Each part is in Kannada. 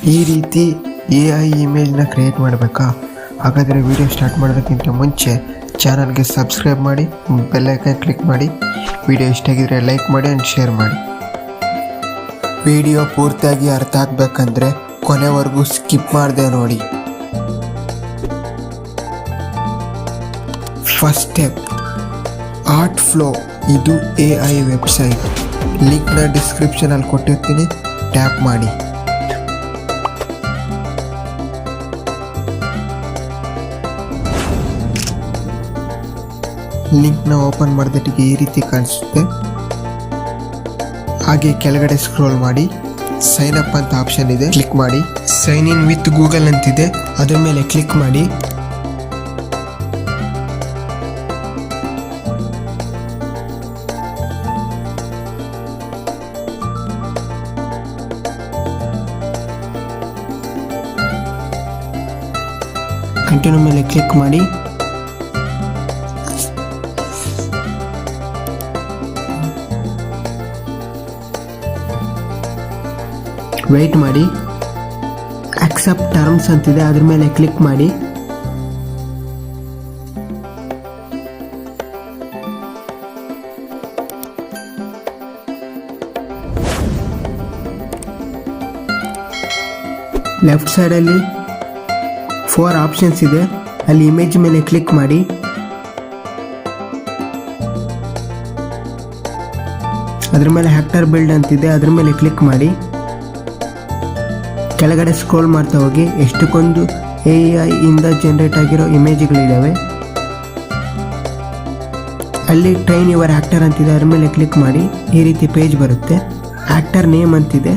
ಈ ರೀತಿ AI ಇಮೇಜ್ನ ಕ್ರಿಯೇಟ್ ಮಾಡಬೇಕಾ? ಹಾಗಾದರೆ ವಿಡಿಯೋ ಸ್ಟಾರ್ಟ್ ಮಾಡೋದಕ್ಕಿಂತ ಮುಂಚೆ ಚಾನಲ್ಗೆ ಸಬ್ಸ್ಕ್ರೈಬ್ ಮಾಡಿ, ಬೆಲ್ ಐಕಾನ್ ಕ್ಲಿಕ್ ಮಾಡಿ. ವಿಡಿಯೋ ಇಷ್ಟ ಆಗಿದ್ರೆ ಲೈಕ್ ಮಾಡಿ ಆ್ಯಂಡ್ ಶೇರ್ ಮಾಡಿ. ವಿಡಿಯೋ ಪೂರ್ತಿಯಾಗಿ ಅರ್ಥ ಆಗಬೇಕಂದ್ರೆ ಕೊನೆವರೆಗೂ ಸ್ಕಿಪ್ ಮಾಡದೆ ನೋಡಿ. First step, art flow. ಇದು AI ವೆಬ್ಸೈಟ್. ಲಿಂಕ್ನ ಡಿಸ್ಕ್ರಿಪ್ಷನಲ್ಲಿ ಕೊಟ್ಟಿರ್ತೀನಿ, ಟ್ಯಾಪ್ ಮಾಡಿ. ಲಿಂಕ್ನ ಓಪನ್ ಮಾಡಿದಟ್ಟಿಗೆ ಈ ರೀತಿ ಕಾಣಿಸುತ್ತೆ. ಹಾಗೆ ಕೆಳಗಡೆ ಸ್ಕ್ರೋಲ್ ಮಾಡಿ, ಸೈನ್ ಅಪ್ ಅಂತ ಆಪ್ಷನ್ ಇದೆ, ಕ್ಲಿಕ್ ಮಾಡಿ. ಸೈನ್ ಇನ್ ವಿತ್ ಗೂಗಲ್ ಅಂತಿದೆ, ಅದ್ರ ಮೇಲೆ ಕ್ಲಿಕ್ ಮಾಡಿ. ಕಂಟಿನ್ಯೂ ಮೇಲೆ ಕ್ಲಿಕ್ ಮಾಡಿ. ವೆಯ್ಟ್ ಮಾಡಿ. ಆಕ್ಸೆಪ್ಟ್ ಟರ್ಮ್ಸ್ ಅಂತಿದೆ, ಅದ್ರ ಮೇಲೆ ಕ್ಲಿಕ್ ಮಾಡಿ. ಲೆಫ್ಟ್ ಸೈಡಲ್ಲಿ 4 ಆಪ್ಷನ್ಸ್ ಇದೆ, ಅಲ್ಲಿ ಇಮೇಜ್ ಮೇಲೆ ಕ್ಲಿಕ್ ಮಾಡಿ. ಅದ್ರ ಮೇಲೆ ಹ್ಯಾಕ್ಟರ್ ಬಿಲ್ಡ್ ಅಂತಿದೆ, ಅದ್ರ ಮೇಲೆ ಕ್ಲಿಕ್ ಮಾಡಿ. ಕೆಳಗಡೆ ಸ್ಕ್ರೋಲ್ ಮಾಡ್ತಾ ಹೋಗಿ. ಎಷ್ಟಕ್ಕೊಂದು AI ಇಂದ ಜನರೇಟ್ ಆಗಿರೋ ಇಮೇಜ್ಗಳಿದ್ದಾವೆ. ಅಲ್ಲಿ ಟ್ರೈನ್ ಯುವರ್ ಆ್ಯಕ್ಟರ್ ಅಂತಿದೆ, ಅದ್ರ ಮೇಲೆ ಕ್ಲಿಕ್ ಮಾಡಿ. ಈ ರೀತಿ ಪೇಜ್ ಬರುತ್ತೆ. ಆ್ಯಕ್ಟರ್ ನೇಮ್ ಅಂತಿದೆ,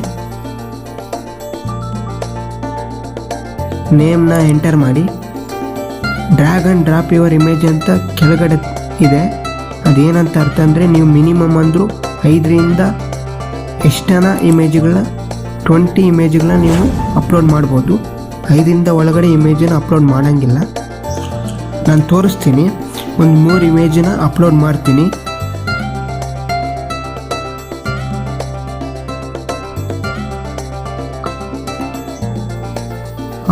ನೇಮ್ನ ಎಂಟರ್ ಮಾಡಿ. Drag and drop your image ಅಂತ ಕೆಳಗಡೆ ಇದೆ. ಅದೇನಂತ ಅರ್ಥ ಅಂದರೆ, ನೀವು ಮಿನಿಮಮ್ ಅಂದರೂ 5ರಿಂದ ಎಷ್ಟನ ಇಮೇಜ್ಗಳನ್ನ 20 ಇಮೇಜ್ಗಳನ್ನ ನೀವು ಅಪ್ಲೋಡ್ ಮಾಡ್ಬೋದು. 5ರಿಂದ ಒಳಗಡೆ ಇಮೇಜನ್ನು ಅಪ್ಲೋಡ್ ಮಾಡೋಂಗಿಲ್ಲ. ನಾನು ತೋರಿಸ್ತೀನಿ, ಒಂದು 3 ಇಮೇಜನ್ನ ಅಪ್ಲೋಡ್ ಮಾಡ್ತೀನಿ.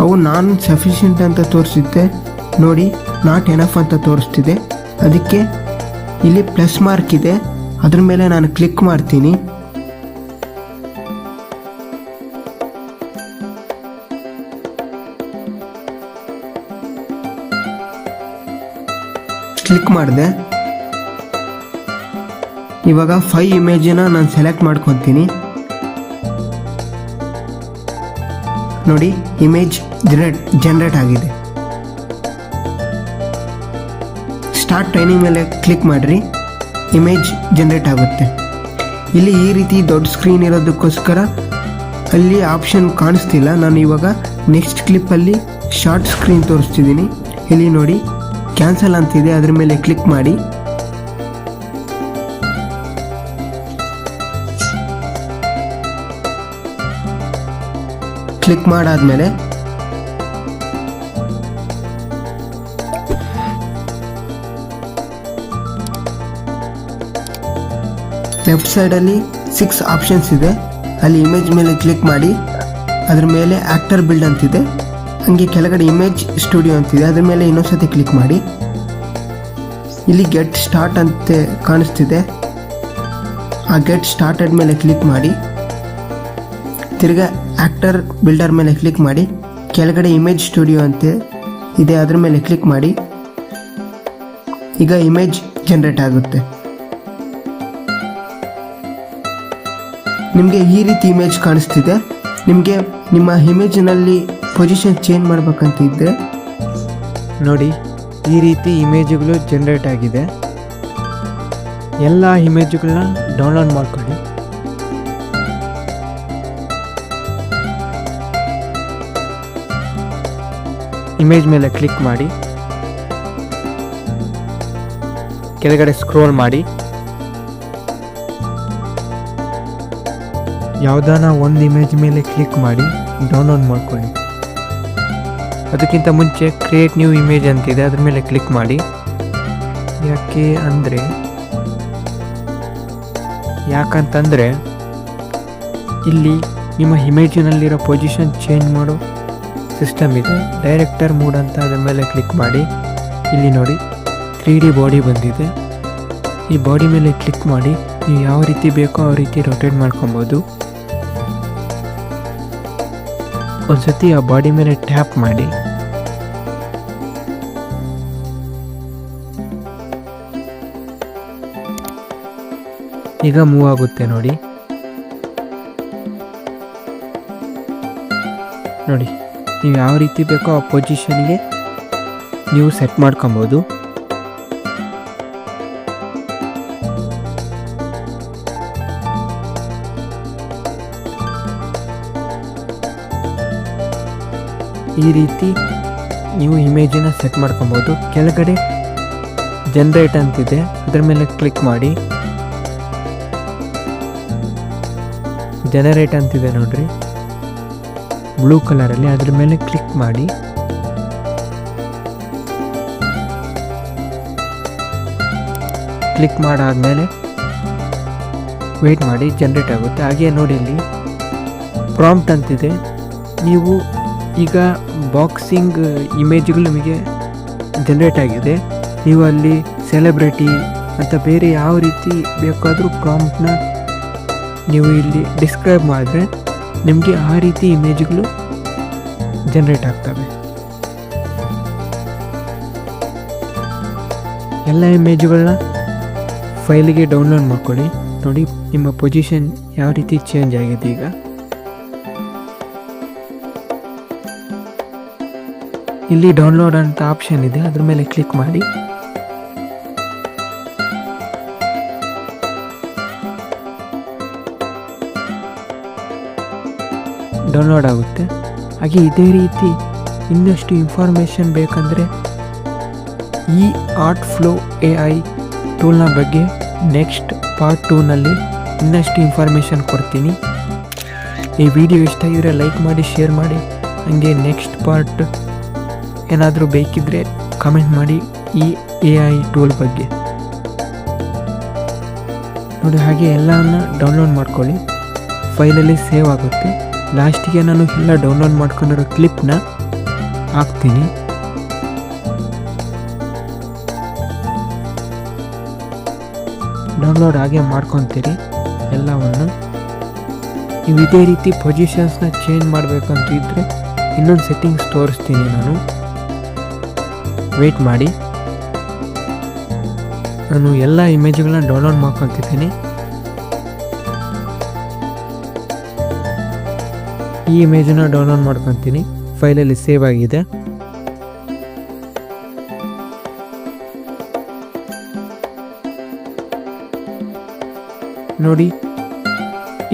ಅವು ನಾನ್ ಸಫಿಷಿಯೆಂಟ್ ಅಂತ ತೋರಿಸಿದ್ದೆ ನೋಡಿ, ನಾಟ್ ಎನಫ್ ಅಂತ ತೋರಿಸ್ತಿದೆ. ಅದಕ್ಕೆ ಇಲ್ಲಿ ಪ್ಲಸ್ ಮಾರ್ಕ್ ಇದೆ, ಅದ್ರ ಮೇಲೆ ನಾನು ಕ್ಲಿಕ್ ಮಾಡ್ತೀನಿ. ಕ್ಲಿಕ್ ಮಾಡಿದೆ. ಇವಾಗ 5 ಇಮೇಜನ್ನ ನಾನು ಸೆಲೆಕ್ಟ್ ಮಾಡ್ಕೊತೀನಿ. ನೋಡಿ, ಇಮೇಜ್ ಜನರೇಟ್ ಆಗಿದೆ. ಸ್ಟಾರ್ಟ್ ಟ್ರೈನಿಂಗ್ ಮೇಲೆ ಕ್ಲಿಕ್ ಮಾಡಿರಿ, ಇಮೇಜ್ ಜನರೇಟ್ ಆಗುತ್ತೆ. ಇಲ್ಲಿ ಈ ರೀತಿ ದೊಡ್ಡ ಸ್ಕ್ರೀನ್ ಇರೋದಕ್ಕೋಸ್ಕರ ಅಲ್ಲಿ ಆಪ್ಷನ್ ಕಾಣಿಸ್ತಿಲ್ಲ. ನಾನು ಇವಾಗ ನೆಕ್ಸ್ಟ್ ಕ್ಲಿಪ್ಪಲ್ಲಿ ಶಾರ್ಟ್ ಸ್ಕ್ರೀನ್ ತೋರಿಸ್ತಿದ್ದೀನಿ. ಇಲ್ಲಿ ನೋಡಿ, ಕ್ಯಾನ್ಸಲ್ ಅಂತಿದೆ, ಅದ್ರ ಮೇಲೆ ಕ್ಲಿಕ್ ಮಾಡಿ. ಕ್ಲಿಕ್ ಮಾಡಾದ್ಮೇಲೆ ಲೆಫ್ಟ್ ಸೈಡಲ್ಲಿ 6 ಆಪ್ಷನ್ಸ್ ಇದೆ, ಅಲ್ಲಿ ಇಮೇಜ್ ಮೇಲೆ ಕ್ಲಿಕ್ ಮಾಡಿ. ಅದ್ರ ಮೇಲೆ ಆ್ಯಕ್ಟರ್ ಬಿಲ್ಡ್ ಅಂತಿದೆ. ಹಂಗೆ ಕೆಳಗಡೆ ಇಮೇಜ್ ಸ್ಟುಡಿಯೋ ಅಂತಿದೆ, ಅದ್ರ ಮೇಲೆ ಇನ್ನೊಂದ್ಸತಿ ಕ್ಲಿಕ್ ಮಾಡಿ. ಇಲ್ಲಿ ಗೆಟ್ ಸ್ಟಾರ್ಟ್ ಅಂತ ಕಾಣಿಸ್ತಿದೆ, ಆ ಗೆಟ್ ಸ್ಟಾರ್ಟೆಡ್ ಮೇಲೆ ಕ್ಲಿಕ್ ಮಾಡಿ. ತಿರ್ಗಾ ಆ್ಯಕ್ಟರ್ ಬಿಲ್ಡರ್ ಮೇಲೆ ಕ್ಲಿಕ್ ಮಾಡಿ. ಕೆಳಗಡೆ ಇಮೇಜ್ ಸ್ಟುಡಿಯೋ ಅಂತ ಇದೆ, ಅದ್ರ ಮೇಲೆ ಕ್ಲಿಕ್ ಮಾಡಿ. ಈಗ ಇಮೇಜ್ ಜನರೇಟ್ ಆಗುತ್ತೆ. ನಿಮಗೆ ಈ ರೀತಿ ಇಮೇಜ್ ಕಾಣಿಸ್ತಿದೆ. ನಿಮಗೆ ನಿಮ್ಮ ಇಮೇಜಿನಲ್ಲಿ ಪೊಸಿಷನ್ ಚೇಂಜ್ ಮಾಡ್ಬೇಕಂತಿದ್ರೆ ನೋಡಿ, ಈ ರೀತಿ ಇಮೇಜ್ಗಳು ಜನರೇಟ್ ಆಗಿದೆ. ಎಲ್ಲ ಇಮೇಜ್ಗಳನ್ನ ಡೌನ್ಲೋಡ್ ಮಾಡ್ಕೊಳ್ಳಿ. ಇಮೇಜ್ ಮೇಲೆ ಕ್ಲಿಕ್ ಮಾಡಿ, ಕೆಳಗಡೆ ಸ್ಕ್ರೋಲ್ ಮಾಡಿ. ಯಾವುದಾನ ಒಂದು ಇಮೇಜ್ ಮೇಲೆ ಕ್ಲಿಕ್ ಮಾಡಿ ಡೌನ್ಲೋಡ್ ಮಾಡ್ಕೊಳ್ಳಿ. ಅದಕ್ಕಿಂತ ಮುಂಚೆ ಕ್ರಿಯೇಟ್ ನ್ಯೂ ಇಮೇಜ್ ಅಂತಿದೆ, ಅದ್ರ ಮೇಲೆ ಕ್ಲಿಕ್ ಮಾಡಿ. ಯಾಕೆ ಅಂದರೆ ಯಾಕಂತಂದರೆ ಇಲ್ಲಿ ನಿಮ್ಮ ಇಮೇಜಿನಲ್ಲಿರೋ ಪೊಸಿಷನ್ ಚೇಂಜ್ ಮಾಡೋ ಸಿಸ್ಟಮ್ ಇದೆ. ಡೈರೆಕ್ಟರ್ ಮೂಡ್ ಅಂತ ಅದರ ಮೇಲೆ ಕ್ಲಿಕ್ ಮಾಡಿ. ಇಲ್ಲಿ ನೋಡಿ 3D ಬಾಡಿ ಬಂದಿದೆ. ಈ ಬಾಡಿ ಮೇಲೆ ಕ್ಲಿಕ್ ಮಾಡಿ ನೀವು ಯಾವ ರೀತಿ ಬೇಕೋ ಆ ರೀತಿ ರೊಟೇಟ್ ಮಾಡ್ಕೊಬೋದು. ಒಂದ್ಸತಿ ಆ ಬಾಡಿ ಮೇಲೆ ಟ್ಯಾಪ್ ಮಾಡಿ. ಈಗ ಮೂವ್ ಆಗುತ್ತೆ ನೋಡಿ. ನೀವು ಯಾವ ರೀತಿ ಬೇಕೋ ಆ ಪೊಸಿಷನ್ಗೆ ನೀವು ಸೆಟ್ ಮಾಡ್ಕೊಬೋದು. ಈ ರೀತಿ ನೀವು ಇಮೇಜನ್ನ ಸೆಟ್ ಮಾಡ್ಕೊಬೋದು. ಕೆಳಗಡೆ ಜನರೇಟ್ ಅಂತಿದೆ, ಅದರ ಮೇಲೆ ಕ್ಲಿಕ್ ಮಾಡಿ. ಜನರೇಟ್ ಅಂತಿದೆ ನೋಡ್ರಿ ಬ್ಲೂ ಕಲರಲ್ಲಿ, ಅದ್ರ ಮೇಲೆ ಕ್ಲಿಕ್ ಮಾಡಿ. ಕ್ಲಿಕ್ ಮಾಡಾದ್ಮೇಲೆ ವೆಯ್ಟ್ ಮಾಡಿ, ಜನರೇಟ್ ಆಗುತ್ತೆ. ಹಾಗೆ ನೋಡಿ ಇಲ್ಲಿ ಪ್ರಾಂಪ್ಟ್ ಅಂತಿದೆ. ನೀವು ಈಗ ಬಾಕ್ಸಿಂಗ್ ಇಮೇಜ್ಗಳು ನಿಮಗೆ ಜನರೇಟ್ ಆಗಿದೆ. ನೀವು ಅಲ್ಲಿ ಸೆಲೆಬ್ರಿಟಿ ಅಂತ ಬೇರೆ ಯಾವ ರೀತಿ ಬೇಕಾದರೂ ಪ್ರಾಂಪ್ಟ್ನ ನೀವು ಇಲ್ಲಿ ಡಿಸ್ಕ್ರೈಬ್ ಮಾಡಿದ್ರೆ ನಿಮಗೆ ಆ ರೀತಿ ಇಮೇಜ್ಗಳು ಜನರೇಟ್ ಆಗ್ತವೆ. ಎಲ್ಲ ಇಮೇಜ್ಗಳನ್ನ ಫೈಲಿಗೆ ಡೌನ್ಲೋಡ್ ಮಾಡ್ಕೊಳ್ಳಿ. ನೋಡಿ ನಿಮ್ಮ ಪೊಸಿಷನ್ ಯಾವ ರೀತಿ ಚೇಂಜ್ ಆಗಿದೆ. ಈಗ ಇಲ್ಲಿ ಡೌನ್ಲೋಡ್ ಅಂತ ಆಪ್ಷನ್ ಇದೆ, ಅದ್ರ ಮೇಲೆ ಕ್ಲಿಕ್ ಮಾಡಿ. ಡೌನ್ಲೋಡ್ ಆಗುತ್ತೆ. ಹಾಗೆ ಇದೇ ರೀತಿ ಇನ್ನಷ್ಟು ಇನ್ಫಾರ್ಮೇಷನ್ ಬೇಕಂದರೆ ಈ ಆರ್ಟ್ ಫ್ಲೋ AI ಟೂಲ್ನ ಬಗ್ಗೆ ನೆಕ್ಸ್ಟ್ ಪಾರ್ಟ್ 2ನಲ್ಲಿ ಇನ್ನಷ್ಟು ಇನ್ಫಾರ್ಮೇಷನ್ ಕೊಡ್ತೀನಿ. ಈ ವಿಡಿಯೋ ಇಷ್ಟ ಆಗಿದ್ರೆ ಲೈಕ್ ಮಾಡಿ, ಶೇರ್ ಮಾಡಿ. ಹಾಗೆ ನೆಕ್ಸ್ಟ್ ಪಾರ್ಟ್ ಏನಾದರೂ ಬೇಕಿದ್ದರೆ ಕಮೆಂಟ್ ಮಾಡಿ ಈ AI ಟೂಲ್ ಬಗ್ಗೆ ನೋಡಿ. ಹಾಗೆ ಎಲ್ಲವನ್ನು ಡೌನ್ಲೋಡ್ ಮಾಡ್ಕೊಳ್ಳಿ, ಫೈಲಲ್ಲಿ ಸೇವ್ ಆಗುತ್ತೆ. ಲಾಸ್ಟಿಗೆ ನಾನು ಎಲ್ಲ ಡೌನ್ಲೋಡ್ ಮಾಡ್ಕೊಂಡಿರೋ ಕ್ಲಿಪ್ನ ಹಾಕ್ತೀನಿ. ಡೌನ್ಲೋಡ್ ಹಾಗೆ ಮಾಡ್ಕೊತೀರಿ ಎಲ್ಲವನ್ನು. ನೀವು ಇದೇ ರೀತಿ ಪೊಸಿಷನ್ಸ್ನ ಚೇಂಜ್ ಮಾಡಬೇಕಂತ ಇದ್ದರೆ ಇನ್ನೊಂದು ಸೆಟ್ಟಿಂಗ್ಸ್ ತೋರಿಸ್ತೀನಿ ನಾನು. ವೆಯ್ಟ್ ಮಾಡಿ, ನಾನು ಎಲ್ಲ ಇಮೇಜ್ಗಳನ್ನ ಡೌನ್ಲೋಡ್ ಮಾಡ್ಕೊತಿದ್ದೀನಿ. ಈ ಇಮೇಜನ್ನು ಡೌನ್ಲೋಡ್ ಮಾಡ್ಕೊತೀನಿ, ಫೈಲಲ್ಲಿ ಸೇವ್ ಆಗಿದೆ. ನೋಡಿ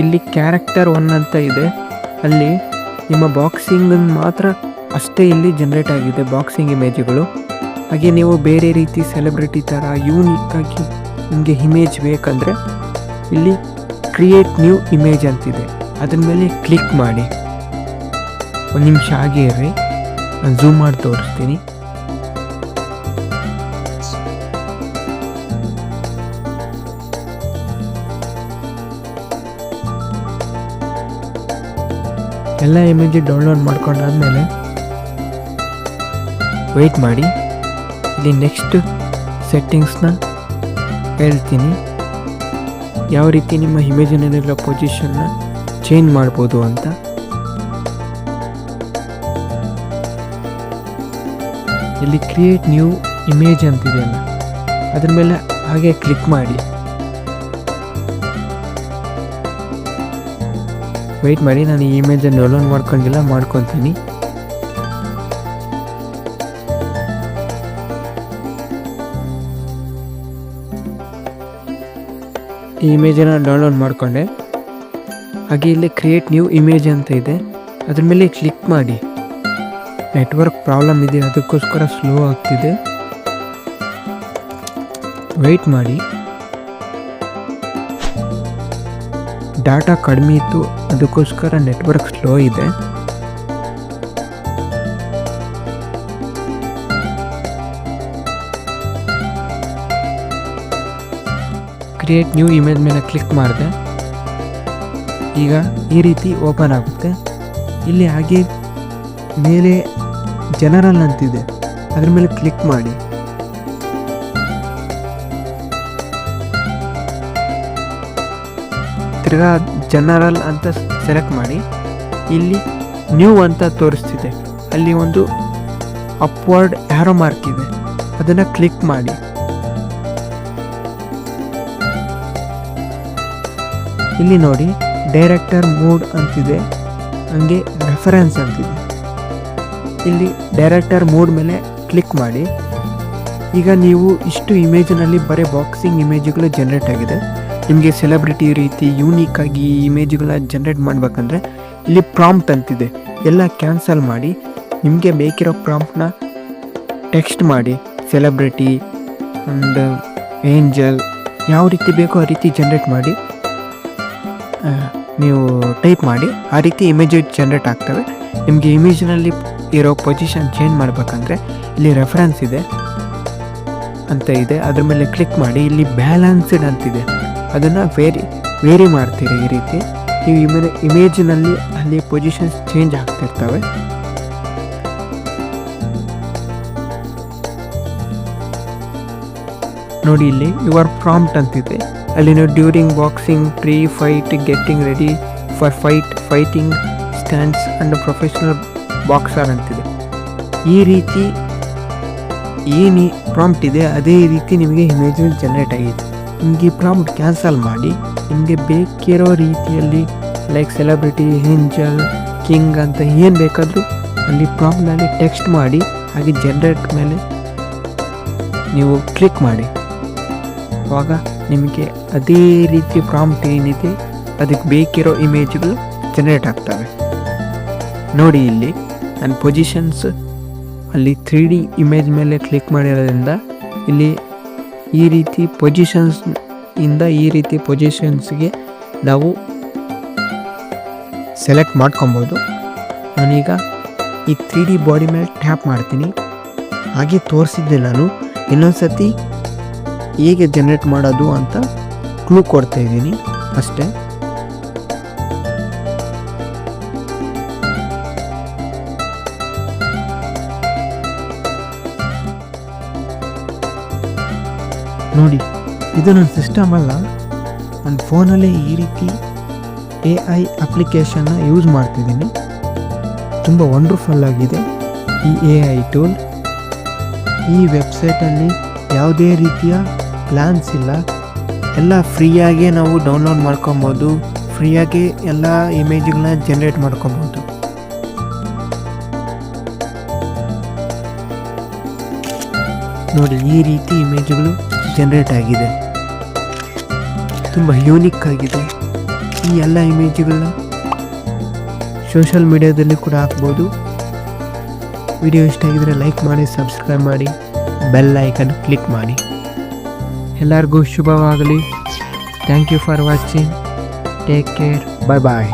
ಇಲ್ಲಿ ಕ್ಯಾರೆಕ್ಟರ್ 1 ಅಂತ ಇದೆ, ಅಲ್ಲಿ ನಿಮ್ಮ ಬಾಕ್ಸಿಂಗ್ ಮಾತ್ರ ಅಷ್ಟೇ ಇಲ್ಲಿ ಜನರೇಟ್ ಆಗಿದೆ ಬಾಕ್ಸಿಂಗ್ ಇಮೇಜ್ಗಳು. ಹಾಗೆ ನೀವು ಬೇರೆ ರೀತಿ ಸೆಲೆಬ್ರಿಟಿ ಥರ ಯೂನಿಕ್ ಆಗಿ ನಿಮಗೆ ಇಮೇಜ್ ಬೇಕಂದರೆ ಇಲ್ಲಿ ಕ್ರಿಯೇಟ್ ನ್ಯೂ ಇಮೇಜ್ ಅಂತಿದೆ, ಅದ್ರ ಮೇಲೆ ಕ್ಲಿಕ್ ಮಾಡಿ. ಒಂದು ನಿಮಿಷ ಹಾಗೆ ಇರ್ರಿ, ನಾನು ಝೂಮ್ ಮಾಡಿ ತೋರಿಸ್ತೀನಿ. ಎಲ್ಲ ಇಮೇಜ್ ಡೌನ್ಲೋಡ್ ಮಾಡ್ಕೊಂಡಾದ್ಮೇಲೆ ವೆಯ್ಟ್ ಮಾಡಿ. ಇಲ್ಲಿ ನೆಕ್ಸ್ಟ್ ಸೆಟ್ಟಿಂಗ್ಸ್ನ ಹೇಳ್ತೀನಿ, ಯಾವ ರೀತಿ ನಿಮ್ಮ ಇಮೇಜಿನಲ್ಲಿರೋ ಪೊಸಿಷನ್ನ ಚೇಂಜ್ ಮಾಡ್ಬೋದು ಅಂತ. ಇಲ್ಲಿ ಕ್ರಿಯೇಟ್ ನ್ಯೂ ಇಮೇಜ್ ಅಂತಿದೆಯಲ್ಲ, ಅದ್ರ ಮೇಲೆ ಹಾಗೆ ಕ್ಲಿಕ್ ಮಾಡಿ. ವೆಯ್ಟ್ ಮಾಡಿ, ನಾನು ಈ ಇಮೇಜನ್ನು ಡೌನ್ಲೋಡ್ ಮಾಡ್ಕೊಂಡಿಲ್ಲ, ಮಾಡ್ಕೊತೀನಿ. ಈ ಇಮೇಜನ್ನು ಡೌನ್ಲೋಡ್ ಮಾಡಿಕೊಂಡೆ. ಹಾಗೆ ಇಲ್ಲಿ ಕ್ರಿಯೇಟ್ ನ್ಯೂ ಇಮೇಜ್ ಅಂತ ಇದೆ, ಅದ್ರ ಮೇಲೆ ಕ್ಲಿಕ್ ಮಾಡಿ. ನೆಟ್ವರ್ಕ್ ಪ್ರಾಬ್ಲಮ್ ಇದೆ, ಅದಕ್ಕೋಸ್ಕರ ಸ್ಲೋ ಆಗ್ತಿದೆ. ವೆಯ್ಟ್ ಮಾಡಿ. ಡಾಟಾ ಕಡಿಮೆ ಇತ್ತು, ಅದಕ್ಕೋಸ್ಕರ ನೆಟ್ವರ್ಕ್ ಸ್ಲೋ ಇದೆ. ಕ್ರಿಯೇಟ್ ನ್ಯೂ ಇಮೇಜ್ ಮೇಲೆ ಕ್ಲಿಕ್ ಮಾಡಿದೆ. ಈಗ ಈ ರೀತಿ ಓಪನ್ ಆಗುತ್ತೆ. ಇಲ್ಲಿ ಹಾಗೆ ಮೇಲೆ ಜನರಲ್ ಅಂತಿದೆ, ಅದ್ರ ಮೇಲೆ ಕ್ಲಿಕ್ ಮಾಡಿ. ತಿರ್ಗಾ ಜನರಲ್ ಅಂತ ಸೆಲೆಕ್ಟ್ ಮಾಡಿ. ಇಲ್ಲಿ ನ್ಯೂ ಅಂತ ತೋರಿಸ್ತಿದೆ, ಅಲ್ಲಿ ಒಂದು ಅಪ್ವರ್ಡ್ ಆರೋ ಮಾರ್ಕ್ ಇದೆ, ಅದನ್ನು ಕ್ಲಿಕ್ ಮಾಡಿ. ಇಲ್ಲಿ ನೋಡಿ ಡೈರೆಕ್ಟರ್ ಮೋಡ್ ಅಂತಿದೆ, ಹಂಗೆ ರೆಫರೆನ್ಸ್ ಅಂತಿದೆ. ಇಲ್ಲಿ ಡೈರೆಕ್ಟರ್ ಮೋಡ್ ಮೇಲೆ ಕ್ಲಿಕ್ ಮಾಡಿ. ಈಗ ನೀವು ಇಷ್ಟು ಇಮೇಜ್ನಲ್ಲಿ ಬರೀ ಬಾಕ್ಸಿಂಗ್ ಇಮೇಜ್ಗಳು ಜನ್ರೇಟ್ ಆಗಿದೆ. ನಿಮಗೆ ಸೆಲೆಬ್ರಿಟಿ ರೀತಿ ಯೂನಿಕ್ ಆಗಿ ಇಮೇಜ್ಗಳನ್ನ ಜನ್ರೇಟ್ ಮಾಡಬೇಕಂದ್ರೆ ಇಲ್ಲಿ ಪ್ರಾಂಪ್ಟ್ ಅಂತಿದೆ, ಎಲ್ಲ ಕ್ಯಾನ್ಸಲ್ ಮಾಡಿ. ನಿಮಗೆ ಬೇಕಿರೋ ಪ್ರಾಂಪ್ಟ್ನ ಟೆಕ್ಸ್ಟ್ ಮಾಡಿ. ಸೆಲೆಬ್ರಿಟಿ ಆ್ಯಂಡ್ ಏಂಜಲ್ ಯಾವ ರೀತಿ ಬೇಕೋ ಆ ರೀತಿ ಜನ್ರೇಟ್ ಮಾಡಿ ನೀವು ಟೈಪ್ ಮಾಡಿ. ಆ ರೀತಿ ಇಮೇಜ್ ಜನ್ರೇಟ್ ಆಗ್ತವೆ. ನಿಮಗೆ ಇಮೇಜ್ನಲ್ಲಿ ಇರೋ ಪೊಸಿಷನ್ ಚೇಂಜ್ ಮಾಡಬೇಕಂದ್ರೆ ಇಲ್ಲಿ ರೆಫರೆನ್ಸ್ ಇದೆ ಅಂತ ಇದೆ, ಅದ್ರ ಮೇಲೆ ಕ್ಲಿಕ್ ಮಾಡಿ. ಇಲ್ಲಿ ಬ್ಯಾಲೆನ್ಸ್ಡ್ ಅಂತಿದೆ, ಅದನ್ನು ವೇರಿ ಮಾಡ್ತೀರಿ. ಈ ರೀತಿ ನೀವು ಇಮೇಜ್ನಲ್ಲಿ ಅಲ್ಲಿ ಪೊಸಿಷನ್ಸ್ ಚೇಂಜ್ ಆಗ್ತಿರ್ತವೆ. ನೋಡಿ ಇಲ್ಲಿ ಯುವರ್ ಪ್ರಾಂಪ್ಟ್ ಅಂತಿದೆ, ಅಲ್ಲಿ ನೀವು during boxing, pre fight, getting ready for fighting stands and professional boxer ಅಂತಿದೆ. ಈ ರೀತಿ ಏನು ಪ್ರಾಂಪ್ಟ್ ಇದೆ ಅದೇ ರೀತಿ ನಿಮಗೆ ಇಮೇಜ್ ಜನ್ರೇಟ್ ಆಗಿದೆ. ನಿಮಗೆ ಪ್ರಾಂಪ್ಟ್ ಕ್ಯಾನ್ಸಲ್ ಮಾಡಿ ನಿಮಗೆ ಬೇಕಿರೋ ರೀತಿಯಲ್ಲಿ ಲೈಕ್ ಸೆಲೆಬ್ರಿಟಿ, ಏಂಜಲ್, ಕಿಂಗ್ ಅಂತ ಏನು ಬೇಕಾದರೂ ಅಲ್ಲಿ ಪ್ರಾಂಪ್ಟ್ನಲ್ಲಿ ಟೆಕ್ಸ್ಟ್ ಮಾಡಿ. ಹಾಗೆ ಜನ್ರೇಟ್ ಮೇಲೆ ನೀವು ಕ್ಲಿಕ್ ಮಾಡಿ. ಆವಾಗ ನಿಮಗೆ ಅದೇ ರೀತಿ ಪ್ರಾಂಪ್ಟ್ ಏನಿದೆ ಅದಕ್ಕೆ ಬೇಕಿರೋ ಇಮೇಜ್ಗಳು ಜನ್ರೇಟ್ ಆಗ್ತವೆ. ನೋಡಿ ಇಲ್ಲಿ ನನ್ನ ಪೊಸಿಷನ್ಸ್ ಅಲ್ಲಿ 3D ಇಮೇಜ್ ಮೇಲೆ ಕ್ಲಿಕ್ ಮಾಡಿರೋದ್ರಿಂದ ಇಲ್ಲಿ ಈ ರೀತಿ ಪೊಸಿಷನ್ಸ್ನಿಂದ ಈ ರೀತಿ ಪೊಸಿಷನ್ಸ್ಗೆ ನಾವು ಸೆಲೆಕ್ಟ್ ಮಾಡ್ಕೊಬೋದು. ನಾನೀಗ ಈ 3D ಬಾಡಿ ಮೇಲೆ ಟ್ಯಾಪ್ ಮಾಡ್ತೀನಿ. ಹಾಗೆ ತೋರಿಸಿದ್ದೆ ನಾನು. ಇನ್ನೊಂದು ಸತಿ ಹೇಗೆ ಜನ್ರೇಟ್ ಮಾಡೋದು ಅಂತ ಕ್ಲೂ ಕೊಡ್ತಾ ಇದ್ದೀನಿ ಅಷ್ಟೇ. ನೋಡಿ ಇದು ನನ್ನ ಸಿಸ್ಟಮ್ ಅಲ್ಲ, ನನ್ನ ಫೋನಲ್ಲೇ ಈ ರೀತಿ AI ಅಪ್ಲಿಕೇಶನ್ನ ಯೂಸ್ ಮಾಡ್ತಿದ್ದೀನಿ. ತುಂಬ ವಂಡರ್ಫುಲ್ ಆಗಿದೆ ಈ AI ಟೂಲ್. ಈ ವೆಬ್ಸೈಟಲ್ಲಿ ಯಾವುದೇ ರೀತಿಯ ಪ್ಲ್ಯಾನ್ಸ್ ಇಲ್ಲ, ಎಲ್ಲ ಫ್ರೀಯಾಗೇ ನಾವು ಡೌನ್ಲೋಡ್ ಮಾಡ್ಕೊಬೋದು. ಫ್ರೀಯಾಗಿ ಎಲ್ಲ ಇಮೇಜ್ಗಳನ್ನ ಜನ್ರೇಟ್ ಮಾಡ್ಕೊಬೋದು. ನೋಡಿ ಈ ರೀತಿ ಇಮೇಜ್ಗಳು ಜನ್ರೇಟ್ ಆಗಿದೆ, ತುಂಬ ಯೂನಿಕ್ ಆಗಿದೆ. ಈ ಎಲ್ಲ ಇಮೇಜ್ಗಳನ್ನ ಸೋಷಿಯಲ್ ಮೀಡಿಯಾದಲ್ಲಿ ಕೂಡ ಹಾಕ್ಬೋದು. ವಿಡಿಯೋ ಇಷ್ಟ ಆಗಿದರೆ ಲೈಕ್ ಮಾಡಿ, ಸಬ್ಸ್ಕ್ರೈಬ್ ಮಾಡಿ, ಬೆಲ್ ಐಕನ್ ಕ್ಲಿಕ್ ಮಾಡಿ. ಎಲ್ಲರಿಗೂ ಶುಭವಾಗಲಿ. Thank you for watching. Take care. Bye bye.